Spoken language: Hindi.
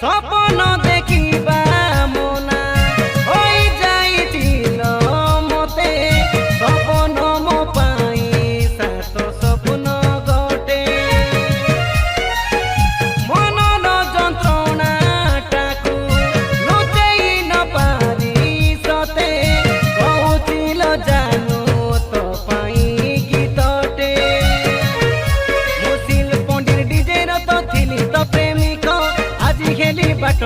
सपन देखिबा मोना होई जाइथिल मते सपन मो पाई सात सपन गटे मनर जंत्रणाटाकु लुचेई न पारी सते कहूथिल जानू तो पाई गीतटे मुसिल पंडित डीजे तो थिली तो प्रेमिक आज खेली बाट